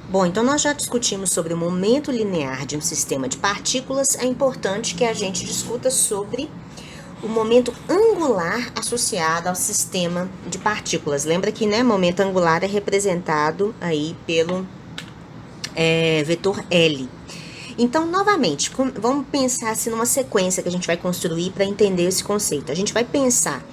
Bom, então nós já discutimos sobre o momento linear de um sistema de partículas. É importante que a gente discuta sobre o momento angular associado ao sistema de partículas. Lembra que, né, momento angular é representado aí pelo vetor L. Então, novamente, vamos pensar assim numa sequência que a gente vai construir para entender esse conceito. A gente vai pensar,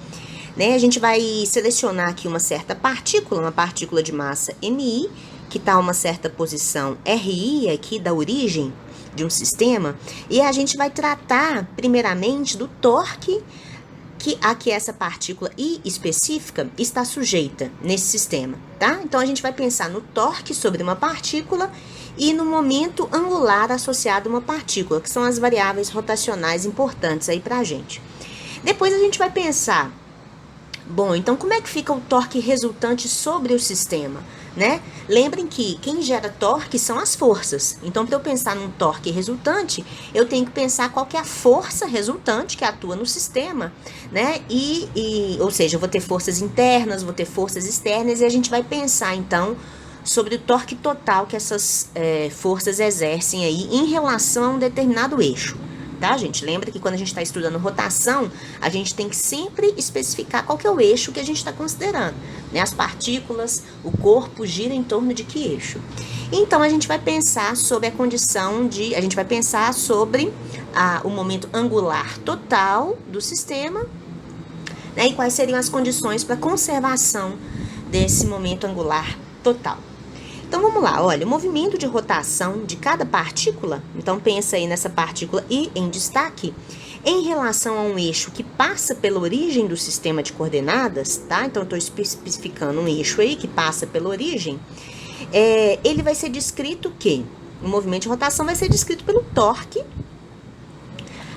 né, a gente vai selecionar aqui uma certa partícula, uma partícula de massa MI, que está a uma certa posição RI aqui da origem de um sistema, e a gente vai tratar primeiramente do torque a que essa partícula I específica está sujeita nesse sistema, tá? Então a gente vai pensar no torque sobre uma partícula e no momento angular associado a uma partícula, que são as variáveis rotacionais importantes aí pra gente. Depois a gente vai pensar, bom, então como é que fica o torque resultante sobre o sistema, né? Lembrem que quem gera torque são as forças. Então, para eu pensar num torque resultante, eu tenho que pensar qual que é a força resultante que atua no sistema, né? Ou seja, eu vou ter forças internas, vou ter forças externas, e a gente vai pensar, então, sobre o torque total que essas forças exercem aí em relação a um determinado eixo. Tá, gente? Lembra que quando a gente está estudando rotação, a gente tem que sempre especificar qual que é o eixo que a gente está considerando, né? As partículas, o corpo gira em torno de que eixo? Então, a gente vai pensar sobre a condição de... A gente vai pensar sobre o momento angular total do sistema, né? E quais seriam as condições para conservação desse momento angular total. Então, vamos lá, olha, o movimento de rotação de cada partícula, então pensa aí nessa partícula I em destaque, em relação a um eixo que passa pela origem do sistema de coordenadas, tá? Então, eu estou especificando um eixo aí que passa pela origem, ele vai ser descrito o quê? O movimento de rotação vai ser descrito pelo torque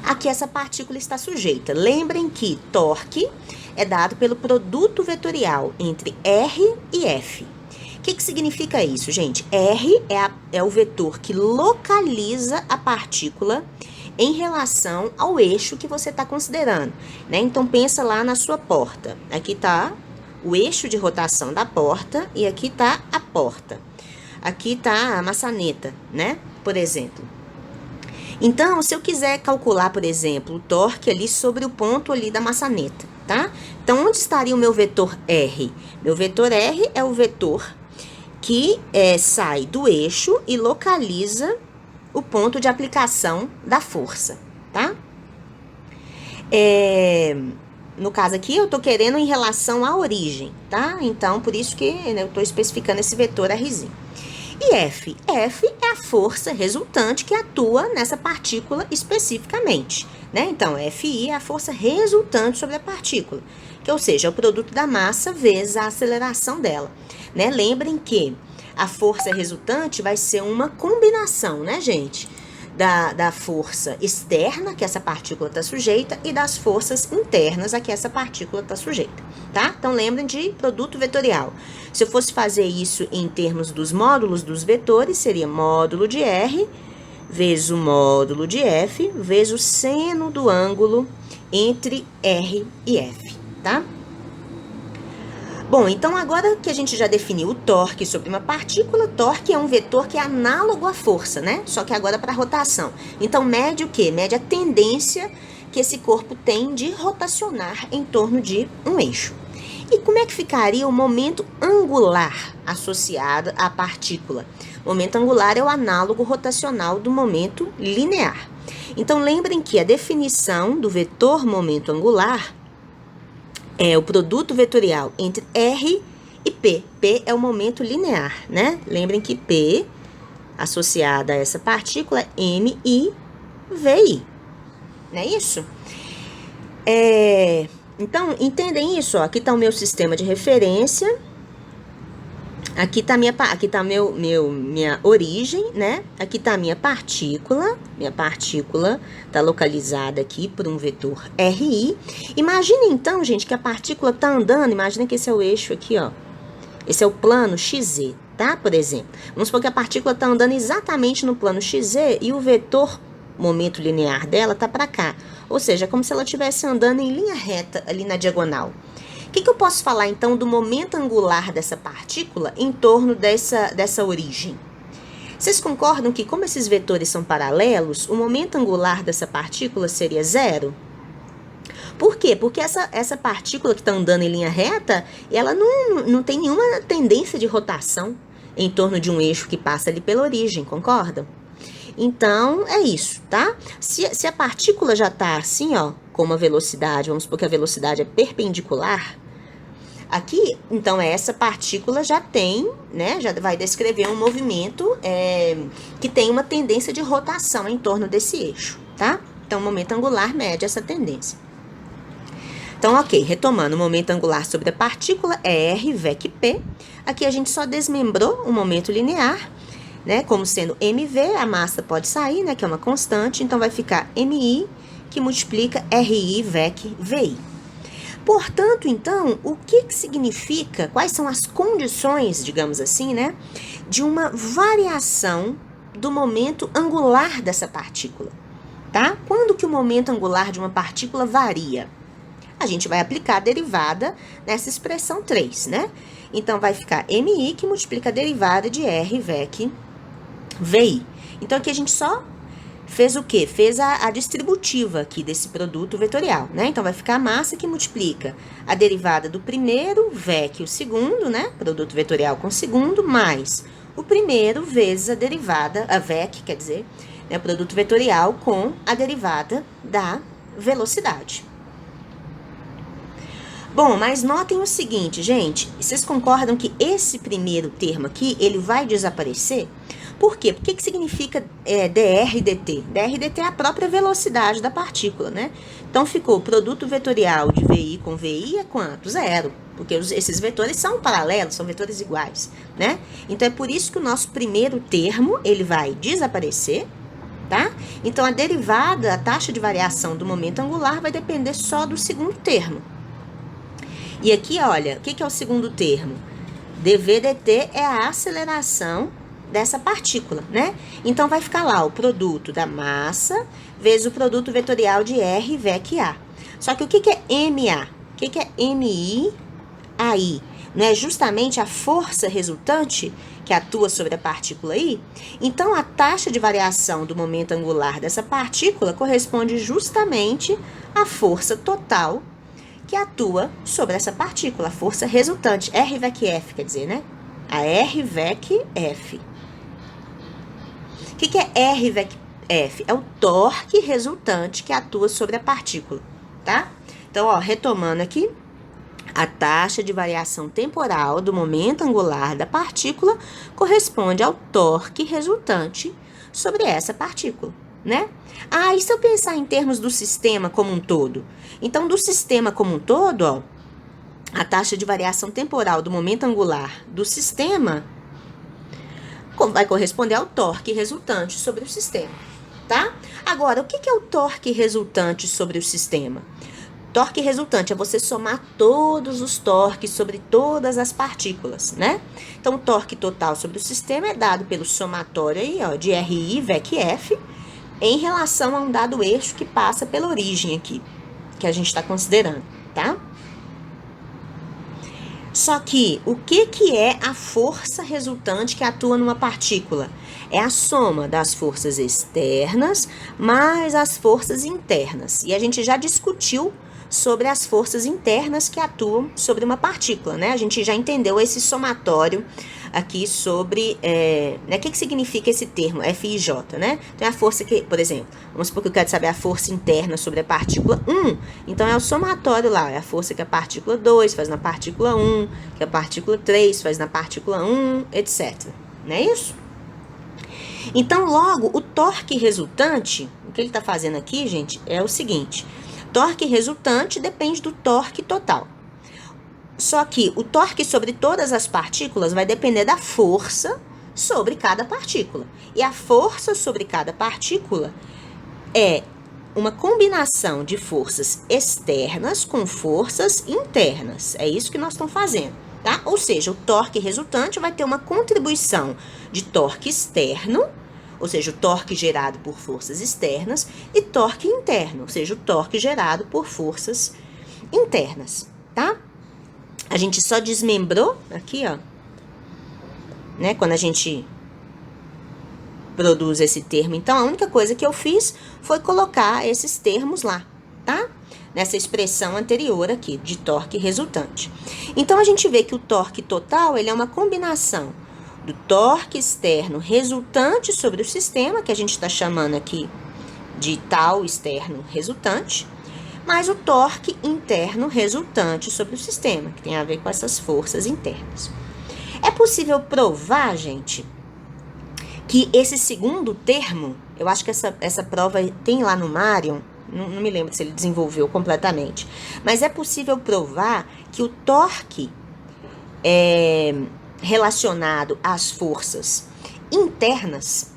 a que essa partícula está sujeita. Lembrem que torque é dado pelo produto vetorial entre R e F. O que significa isso, gente? R é o vetor que localiza a partícula em relação ao eixo que você está considerando, né? Então, pensa lá na sua porta. Aqui está o eixo de rotação da porta e aqui está a porta. Aqui está a maçaneta, né? Por exemplo. Então, se eu quiser calcular, por exemplo, o torque ali sobre o ponto ali da maçaneta, tá? Então, onde estaria o meu vetor R? Meu vetor R é o vetor que sai do eixo e localiza o ponto de aplicação da força, tá? No caso aqui, eu tô querendo em relação à origem, tá? Então, por isso que eu tô especificando esse vetor Rzinho. E F? F é a força resultante que atua nessa partícula especificamente, né? Então, Fi é a força resultante sobre a partícula, que, ou seja, é o produto da massa vezes a aceleração dela, né? Lembrem que a força resultante vai ser uma combinação, né, gente? Da força externa que essa partícula está sujeita e das forças internas a que essa partícula está sujeita, tá? Então, lembrem de produto vetorial. Se eu fosse fazer isso em termos dos módulos dos vetores, seria módulo de R vezes o módulo de F vezes o seno do ângulo entre R e F, tá? Bom, então agora que a gente já definiu o torque sobre uma partícula, torque é um vetor que é análogo à força, né? Só que agora para rotação. Então, mede o quê? Mede a tendência que esse corpo tem de rotacionar em torno de um eixo. E como é que ficaria o momento angular associado à partícula? O momento angular é o análogo rotacional do momento linear. Então, lembrem que a definição do vetor momento angular é o produto vetorial entre R e P. P é o momento linear, né? Lembrem que P, associada a essa partícula, é MI/VI. Não é isso? Então, entendem isso? Ó. Aqui está o meu sistema de referência. Aqui está minha origem, né? Aqui está a minha partícula. Minha partícula está localizada aqui por um vetor RI. Imagine então, gente, que a partícula está andando. Imagina que esse é o eixo aqui, ó. Esse é o plano XZ, tá? Por exemplo. Vamos supor que a partícula está andando exatamente no plano XZ e o vetor momento linear dela está para cá. Ou seja, é como se ela estivesse andando em linha reta ali na diagonal. O que eu posso falar, então, do momento angular dessa partícula em torno dessa origem? Vocês concordam que, como esses vetores são paralelos, o momento angular dessa partícula seria zero? Por quê? Porque essa partícula que está andando em linha reta, ela não tem nenhuma tendência de rotação em torno de um eixo que passa ali pela origem, concordam? Então, é isso, tá? Se a partícula já está assim, ó, com uma velocidade, vamos supor que a velocidade é perpendicular, aqui, então, essa partícula já tem, né, já vai descrever um movimento que tem uma tendência de rotação em torno desse eixo, tá? Então, o momento angular mede essa tendência. Então, ok, retomando, o momento angular sobre a partícula é R VEC P. Aqui a gente só desmembrou o momento linear, né, como sendo mv, a massa pode sair, né, que é uma constante, então vai ficar mi, que multiplica ri VEC VI. Portanto, então, o que significa, quais são as condições, digamos assim, né, de uma variação do momento angular dessa partícula, tá? Quando que o momento angular de uma partícula varia? A gente vai aplicar a derivada nessa expressão 3, né? Então, vai ficar mi, que multiplica a derivada de r VEC VI. Então, aqui a gente só fez o quê? Fez a distributiva aqui desse produto vetorial, né? Então, vai ficar a massa que multiplica a derivada do primeiro, VEC, o segundo, né? Produto vetorial com o segundo, mais o primeiro vezes a derivada, a VEC, quer dizer, né? Produto vetorial com a derivada da velocidade. Bom, mas notem o seguinte, gente, vocês concordam que esse primeiro termo aqui, ele vai desaparecer? Por quê? Porque que significa dr e dt? Dr e dt é a própria velocidade da partícula, né? Então, ficou o produto vetorial de VI com VI é quanto? Zero. Porque esses vetores são paralelos, são vetores iguais, né? Então, é por isso que o nosso primeiro termo, ele vai desaparecer, tá? Então, a derivada, a taxa de variação do momento angular vai depender só do segundo termo. E aqui, olha, o que é o segundo termo? dv dt é a aceleração dessa partícula, né? Então, vai ficar lá o produto da massa vezes o produto vetorial de R VEC A. Só que o que é MA? O que é MI AI? Não é justamente a força resultante que atua sobre a partícula I? Então, a taxa de variação do momento angular dessa partícula corresponde justamente à força total que atua sobre essa partícula, a força resultante, R VEC F, quer dizer, né? A R VEC F. O que é R VEC F? É o torque resultante que atua sobre a partícula, tá? Então, ó, retomando aqui, a taxa de variação temporal do momento angular da partícula corresponde ao torque resultante sobre essa partícula, né? Ah, e se eu pensar em termos do sistema como um todo? Então, do sistema como um todo, ó, a taxa de variação temporal do momento angular do sistema vai corresponder ao torque resultante sobre o sistema, tá? Agora, o que é o torque resultante sobre o sistema? Torque resultante é você somar todos os torques sobre todas as partículas, né? Então, o torque total sobre o sistema é dado pelo somatório aí, ó, de RI VEC F em relação a um dado eixo que passa pela origem aqui, que a gente está considerando, tá? Só que, o que é a força resultante que atua numa partícula? É a soma das forças externas mais as forças internas. E a gente já discutiu sobre as forças internas que atuam sobre uma partícula, né? A gente já entendeu esse somatório aqui sobre, né? O que significa esse termo, FIJ, né? Então, é a força que, por exemplo, vamos supor que eu quero saber a força interna sobre a partícula 1, então é o somatório lá, é a força que a partícula 2 faz na partícula 1, que a partícula 3 faz na partícula 1, etc. Não é isso? Então, logo, o torque resultante, o que ele está fazendo aqui, gente, é o seguinte: torque resultante depende do torque total. Só que o torque sobre todas as partículas vai depender da força sobre cada partícula. E a força sobre cada partícula é uma combinação de forças externas com forças internas. É isso que nós estamos fazendo, tá? Ou seja, o torque resultante vai ter uma contribuição de torque externo, ou seja, o torque gerado por forças externas, e torque interno, ou seja, o torque gerado por forças internas, tá? A gente só desmembrou aqui, ó, né? Quando a gente produz esse termo. Então, a única coisa que eu fiz foi colocar esses termos lá, tá? Nessa expressão anterior aqui, de torque resultante. Então, a gente vê que o torque total, ele é uma combinação do torque externo resultante sobre o sistema, que a gente está chamando aqui de tal externo resultante, mais o torque interno resultante sobre o sistema, que tem a ver com essas forças internas. É possível provar, gente, que esse segundo termo, eu acho que essa prova tem lá no Marion, não me lembro se ele desenvolveu completamente, mas é possível provar que o torque relacionado às forças internas,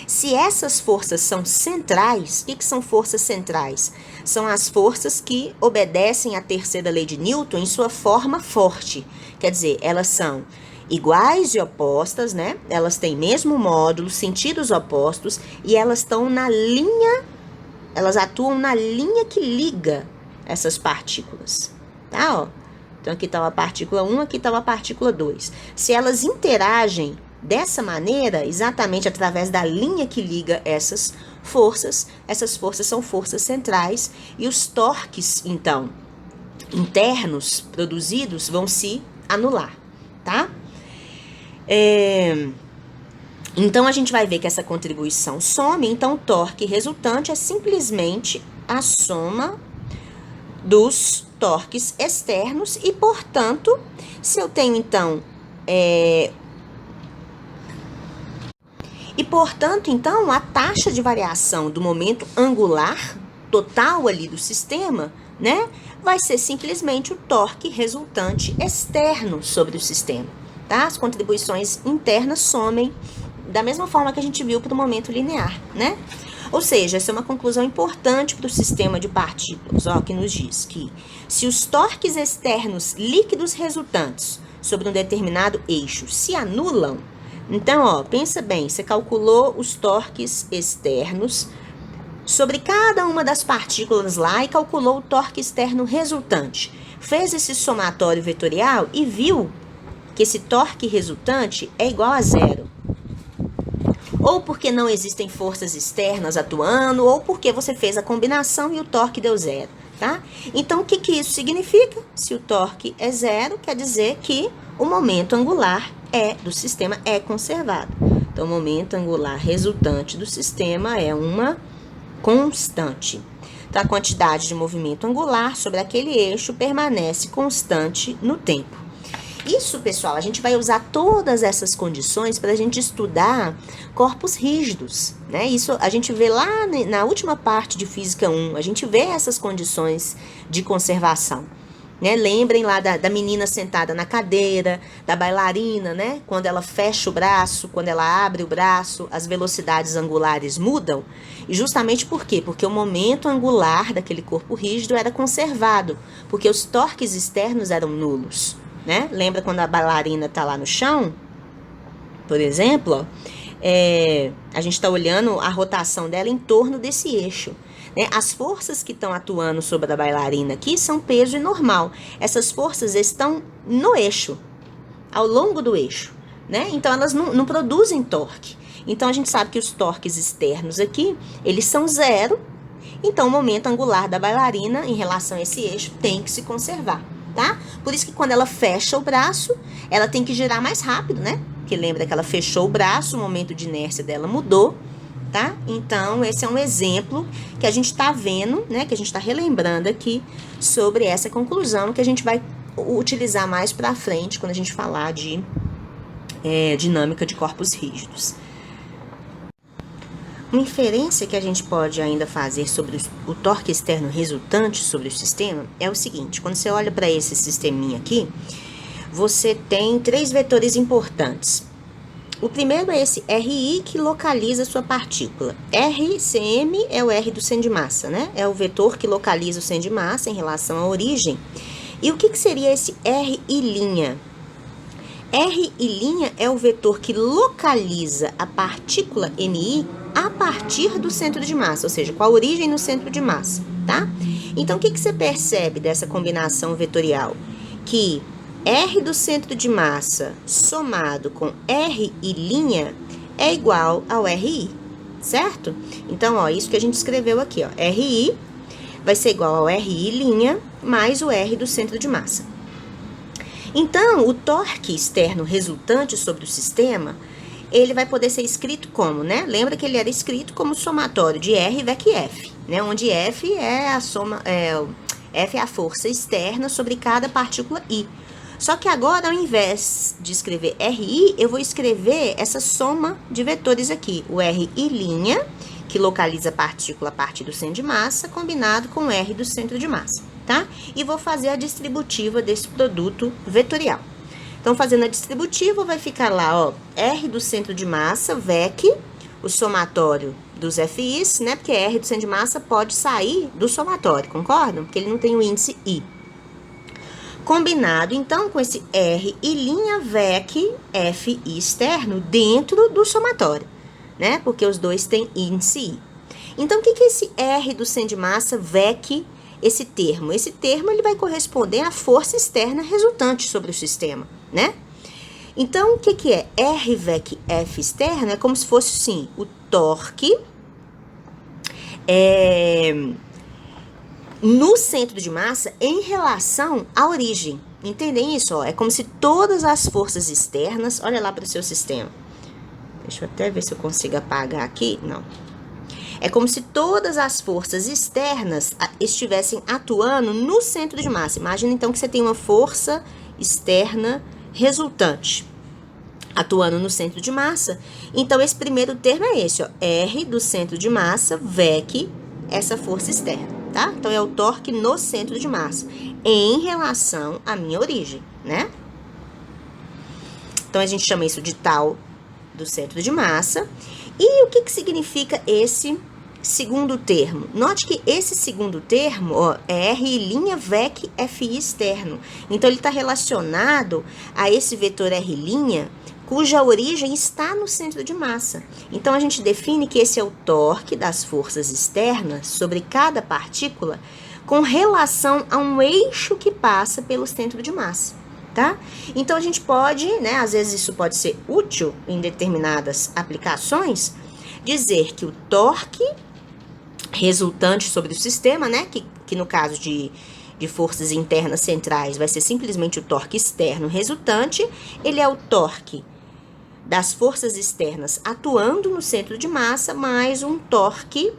se essas forças são centrais, o que são forças centrais? São as forças que obedecem à terceira lei de Newton em sua forma forte. Quer dizer, elas são iguais e opostas, né? Elas têm mesmo módulo, sentidos opostos, e elas estão na linha, elas atuam na linha que liga essas partículas, tá? Ó. Então, aqui está a partícula 1, aqui está a partícula 2. Se elas interagem dessa maneira, exatamente através da linha que liga essas forças são forças centrais, e os torques, então, internos produzidos vão se anular, tá? Então, a gente vai ver que essa contribuição some, então o torque resultante é simplesmente a soma dos torques externos e, portanto, se eu tenho, então, a taxa de variação do momento angular total ali do sistema, né, vai ser simplesmente o torque resultante externo sobre o sistema, tá? As contribuições internas somem da mesma forma que a gente viu para o momento linear, né? Ou seja, essa é uma conclusão importante para o sistema de partículas, ó, que nos diz que se os torques externos líquidos resultantes sobre um determinado eixo se anulam, então, ó, pensa bem, você calculou os torques externos sobre cada uma das partículas lá e calculou o torque externo resultante. Fez esse somatório vetorial e viu que esse torque resultante é igual a zero. Ou porque não existem forças externas atuando, ou porque você fez a combinação e o torque deu zero, tá? Então, o que isso significa? Se o torque é zero, quer dizer que o momento angular do sistema é conservado. Então, o momento angular resultante do sistema é uma constante. Então, a quantidade de movimento angular sobre aquele eixo permanece constante no tempo. Isso, pessoal, a gente vai usar todas essas condições para a gente estudar corpos rígidos, né? Isso a gente vê lá na última parte de Física 1, a gente vê essas condições de conservação, né? Lembrem lá da menina sentada na cadeira, da bailarina, né? Quando ela fecha o braço, quando ela abre o braço, as velocidades angulares mudam. E justamente por quê? Porque o momento angular daquele corpo rígido era conservado, porque os torques externos eram nulos, né? Lembra quando a bailarina está lá no chão, por exemplo, a gente está olhando a rotação dela em torno desse eixo, né? As forças que estão atuando sobre a bailarina aqui são peso e normal. Essas forças estão no eixo, ao longo do eixo, né? Então elas não produzem torque. Então a gente sabe que os torques externos aqui, eles são zero. Então o momento angular da bailarina em relação a esse eixo tem que se conservar, tá? Por isso que quando ela fecha o braço, ela tem que girar mais rápido, né? Porque lembra que ela fechou o braço, o momento de inércia dela mudou, tá? Então, esse é um exemplo que a gente tá vendo, né? Que a gente tá relembrando aqui sobre essa conclusão que a gente vai utilizar mais pra frente quando a gente falar de dinâmica de corpos rígidos. Uma inferência que a gente pode ainda fazer sobre o torque externo resultante sobre o sistema é o seguinte: quando você olha para esse sisteminha aqui, você tem 3 vetores importantes. O primeiro é esse RI que localiza a sua partícula. RCM é o R do centro de massa, né? É o vetor que localiza o centro de massa em relação à origem. E o que seria esse RI'? RI' é o vetor que localiza a partícula MI a partir do centro de massa, ou seja, com a origem no centro de massa, tá? Então, o que você percebe dessa combinação vetorial? Que R do centro de massa somado com RI' é igual ao RI, certo? Então, ó, isso que a gente escreveu aqui, ó, RI vai ser igual ao RI' mais o R do centro de massa. Então, o torque externo resultante sobre o sistema, ele vai poder ser escrito como, né? Lembra que ele era escrito como somatório de R VEC F, né? Onde F é a soma, F é a força externa sobre cada partícula I. Só que agora, ao invés de escrever RI, eu vou escrever essa soma de vetores aqui, o RI', que localiza a partícula a partir do centro de massa, combinado com R do centro de massa, tá? E vou fazer a distributiva desse produto vetorial. Então, fazendo a distributiva, vai ficar lá, ó, R do centro de massa, VEC, o somatório dos FIs, né? Porque R do centro de massa pode sair do somatório, concordam? Porque ele não tem o índice I. Combinado, então, com esse R e' VEC FI externo dentro do somatório, né? Porque os dois têm índice I. Então, o que é esse R do centro de massa VEC, esse termo? Esse termo, ele vai corresponder à força externa resultante sobre o sistema, né? Então, o que é R VEC F externo? É como se fosse, sim, o torque no centro de massa em relação à origem. Entendem isso? Ó? É como se todas as forças externas... Olha lá para o seu sistema. Deixa eu até ver se eu consigo apagar aqui. Não. É como se todas as forças externas estivessem atuando no centro de massa. Imagina, então, que você tem uma força externa resultante atuando no centro de massa. Então, esse primeiro termo é esse, ó, R do centro de massa, VEC, essa força externa, tá? Então, é o torque no centro de massa, em relação à minha origem, né? Então, a gente chama isso de tal do centro de massa. E o que significa esse segundo termo? Note que esse segundo termo, ó, é R' VEC FI externo. Então, ele está relacionado a esse vetor R', cuja origem está no centro de massa. Então, a gente define que esse é o torque das forças externas sobre cada partícula com relação a um eixo que passa pelo centro de massa, tá? Então, a gente pode, né, às vezes isso pode ser útil em determinadas aplicações, dizer que o torque resultante sobre o sistema, né, que no caso de forças internas centrais vai ser simplesmente o torque externo resultante, ele é o torque das forças externas atuando no centro de massa, mais um torque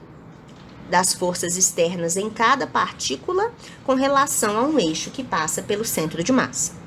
das forças externas em cada partícula com relação a um eixo que passa pelo centro de massa.